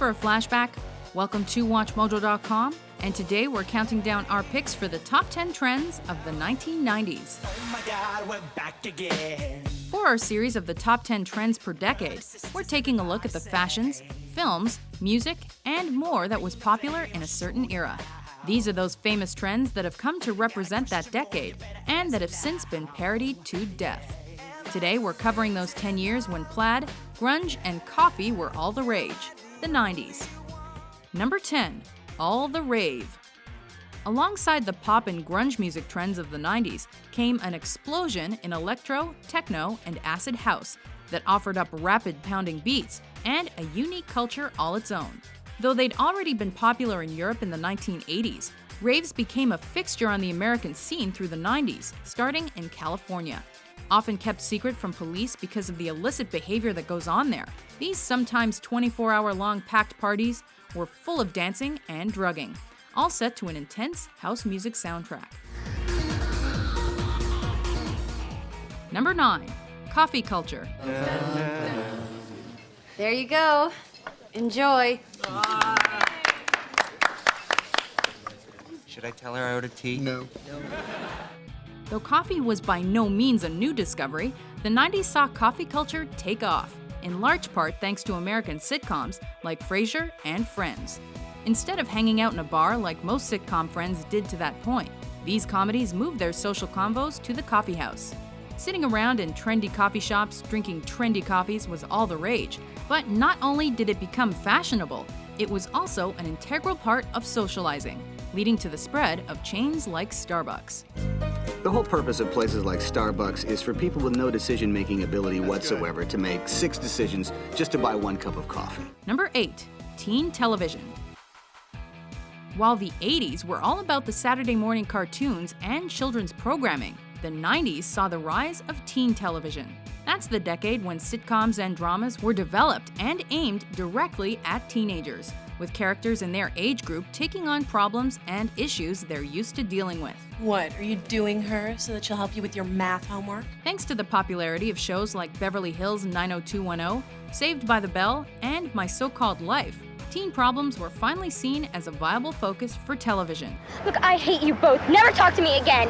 for a flashback? Welcome to WatchMojo.com, and today we're counting down our picks for the top 10 trends of the 1990s. Oh my God, we're back again. For our series of the top 10 trends per decade, we're taking a look at the fashions, films, music, and more that was popular in a certain era. These are those famous trends that have come to represent that decade and that have since been parodied to death. Today we're covering those 10 years when plaid, grunge, and coffee were all the rage, the 90s. Number 10. All the rave. Alongside the pop and grunge music trends of the 90s came an explosion in electro, techno, and acid house that offered up rapid pounding beats and a unique culture all its own. Though they'd already been popular in Europe in the 1980s, raves became a fixture on the American scene through the 90s, starting in California. Often kept secret from police because of the illicit behavior that goes on there, these sometimes 24-hour-long packed parties were full of dancing and drugging, all set to an intense house music soundtrack. Number 9. Coffee culture. There you go. Enjoy. Should I tell her I ordered tea? No. Though coffee was by no means a new discovery, the 90s saw coffee culture take off, in large part thanks to American sitcoms like Frasier and Friends. Instead of hanging out in a bar like most sitcom friends did to that point, these comedies moved their social convos to the coffee house. Sitting around in trendy coffee shops drinking trendy coffees was all the rage, but not only did it become fashionable, it was also an integral part of socializing, leading to the spread of chains like Starbucks. The whole purpose of places like Starbucks is for people with no decision-making ability whatsoever to make 6 decisions just to buy 1 cup of coffee. Number 8. Teen television. While the 80s were all about the Saturday morning cartoons and children's programming, the 90s saw the rise of teen television. That's the decade when sitcoms and dramas were developed and aimed directly at teenagers, with characters in their age group taking on problems and issues they're used to dealing with. What, are you doing her so that she'll help you with your math homework? Thanks to the popularity of shows like Beverly Hills 90210, Saved by the Bell, and My So-Called Life, teen problems were finally seen as a viable focus for television. Look, I hate you both. Never talk to me again.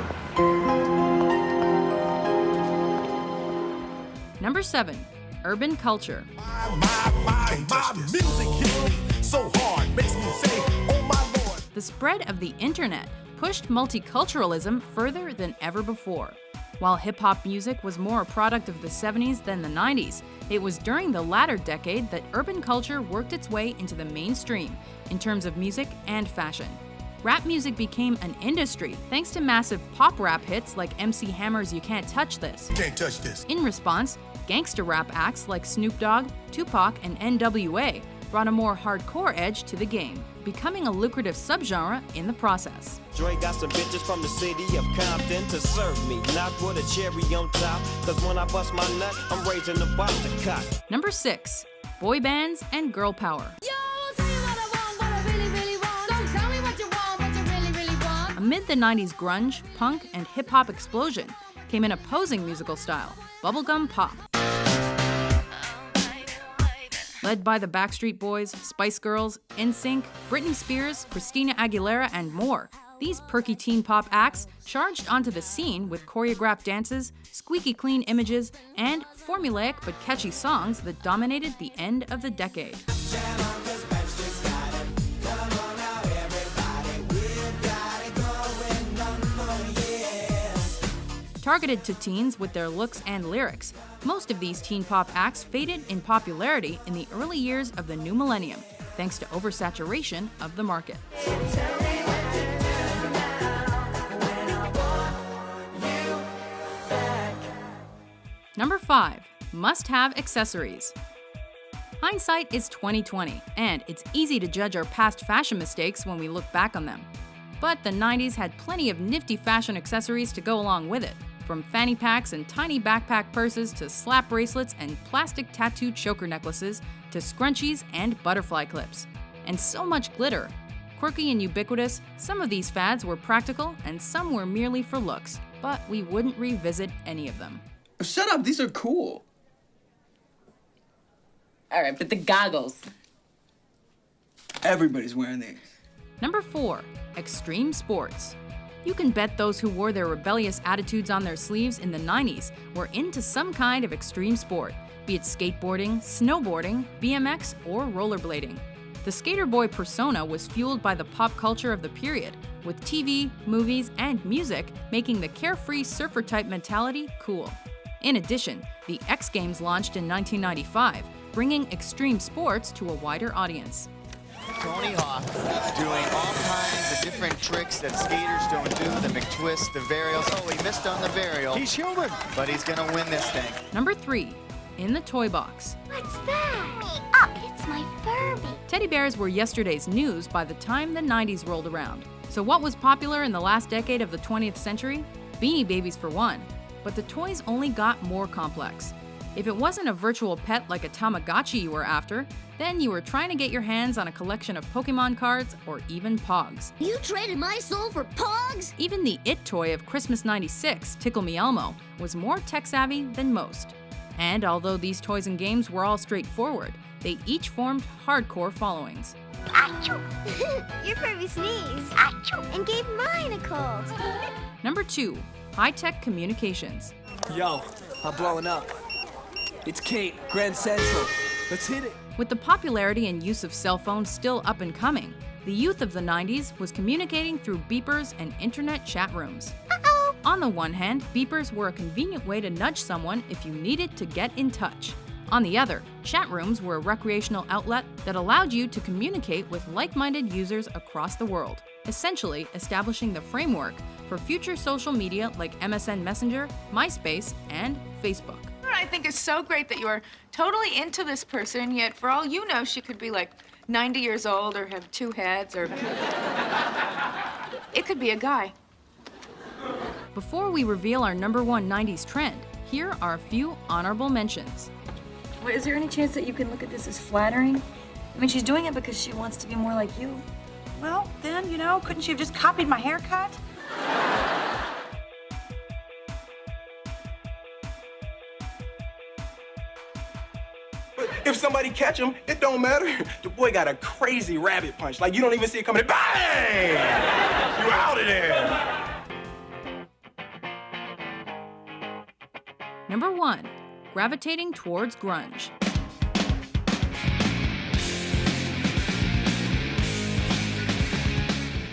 Number 7. Urban culture. My music hits me so hard, makes me say, oh my Lord. The spread of the internet pushed multiculturalism further than ever before. While hip-hop music was more a product of the 70s than the 90s, it was during the latter decade that urban culture worked its way into the mainstream in terms of music and fashion. Rap music became an industry thanks to massive pop rap hits like MC Hammer's You Can't Touch This. Can't touch this. In response, gangster rap acts like Snoop Dogg, Tupac, and NWA brought a more hardcore edge to the game, becoming a lucrative subgenre in the process. Dre got some bitches from the city of Compton to serve me, not with a cherry on top, cause when I bust my nut, I'm raising the bar to cock. Number 6. Boy bands and girl power. Amid the 90s grunge, punk, and hip-hop explosion came an opposing musical style, bubblegum pop. Led by the Backstreet Boys, Spice Girls, NSYNC, Britney Spears, Christina Aguilera, and more, these perky teen pop acts charged onto the scene with choreographed dances, squeaky clean images, and formulaic but catchy songs that dominated the end of the decade. Targeted to teens with their looks and lyrics, most of these teen pop acts faded in popularity in the early years of the new millennium, thanks to oversaturation of the market. Number 5. Must-have accessories. Hindsight is 20/20, and it's easy to judge our past fashion mistakes when we look back on them. But the 90s had plenty of nifty fashion accessories to go along with it, from fanny packs and tiny backpack purses to slap bracelets and plastic tattooed choker necklaces to scrunchies and butterfly clips. And so much glitter. Quirky and ubiquitous, some of these fads were practical and some were merely for looks, but we wouldn't revisit any of them. Shut up, these are cool. All right, but the goggles. Everybody's wearing these. Number 4. Extreme sports. You can bet those who wore their rebellious attitudes on their sleeves in the 90s were into some kind of extreme sport, be it skateboarding, snowboarding, BMX, or rollerblading. The skater boy persona was fueled by the pop culture of the period, with TV, movies, and music making the carefree surfer-type mentality cool. In addition, the X Games launched in 1995, bringing extreme sports to a wider audience. Tony Hawk doing all kinds of different tricks that skaters don't do, the McTwist, the varials. Oh, he missed on the varial. He's human. But he's gonna win this thing. Number 3. In the toy box. What's that? It's my Furby. Teddy bears were yesterday's news by the time the 90s rolled around. So what was popular in the last decade of the 20th century? Beanie Babies for one. But the toys only got more complex. If it wasn't a virtual pet like a Tamagotchi you were after, then you were trying to get your hands on a collection of Pokemon cards or even Pogs. You traded my soul for Pogs? Even the It toy of Christmas '96, Tickle Me Elmo, was more tech-savvy than most. And although these toys and games were all straightforward, they each formed hardcore followings. Achoo! Your Furby sneezed. Achoo! And gave mine a cold. Number 2. High-tech communications. Yo, I'm blowing up. It's Kate, Grand Central. Let's hit it. With the popularity and use of cell phones still up and coming, the youth of the 90s was communicating through beepers and internet chat rooms. Uh-oh! On the one hand, beepers were a convenient way to nudge someone if you needed to get in touch. On the other, chat rooms were a recreational outlet that allowed you to communicate with like-minded users across the world, essentially establishing the framework for future social media like MSN Messenger, MySpace, and Facebook. I think it's so great that you're totally into this person, yet for all you know, she could be like 90 years old or have 2 heads, or it could be a guy. Before we reveal our number 1 90s trend, here are a few honorable mentions. Well, is there any chance that you can look at this as flattering? I mean, she's doing it because she wants to be more like you. Well, then, couldn't she have just copied my haircut? If somebody catch him, it don't matter. The boy got a crazy rabbit punch. Like, you don't even see it coming. Bang! You out of there. Number 1. Gravitating towards grunge.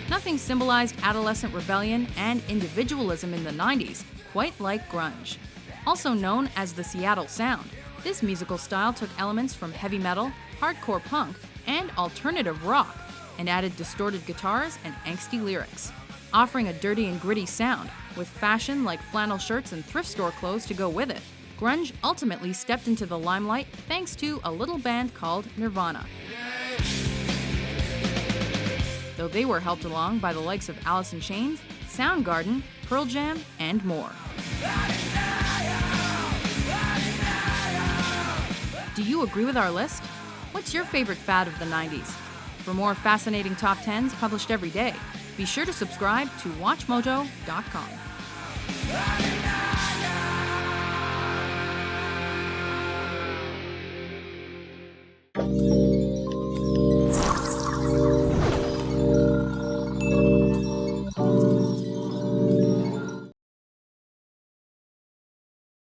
Nothing symbolized adolescent rebellion and individualism in the 90s quite like grunge. Also known as the Seattle Sound, this musical style took elements from heavy metal, hardcore punk, and alternative rock, and added distorted guitars and angsty lyrics. Offering a dirty and gritty sound, with fashion like flannel shirts and thrift store clothes to go with it, grunge ultimately stepped into the limelight thanks to a little band called Nirvana. Though they were helped along by the likes of Alice in Chains, Soundgarden, Pearl Jam, and more. Do you agree with our list? What's your favorite fad of the 90s? For more fascinating top 10s published every day, be sure to subscribe to WatchMojo.com.